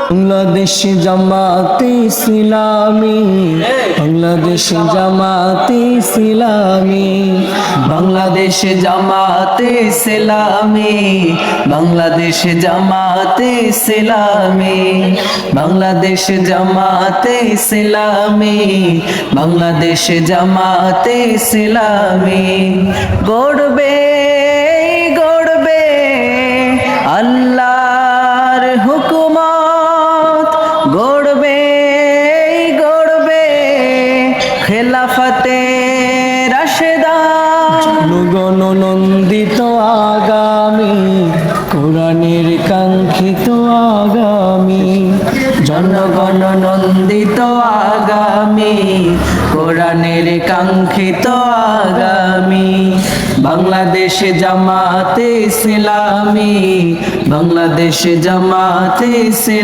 বাংলাদেশ জামাতে ইসলামী, বাংলাদেশ জামাতে ইসলামী, বাংলাদেশ জামাতে ইসলামী, বাংলাদেশ জামাতে ইসলামী, বাংলাদেশ জামাতে ইসলামী, বাংলাদেশ জামাতে ইসলামী। গড়বে গড়বে আল্লাহর হুকুমত, গড়বে গড়বে খেলাফতে রাশেদা। জনগণ নন্দিত আগামী, কোরআনের কাঙ্ক্ষিত আগামী, জনগণ নন্দিত আগামী, কোরআনের কাঙ্ক্ষিত আগামী। বাংলাদেশ জামাতে ইসলামী, বাংলাদেশ জামাতে ইসলামী।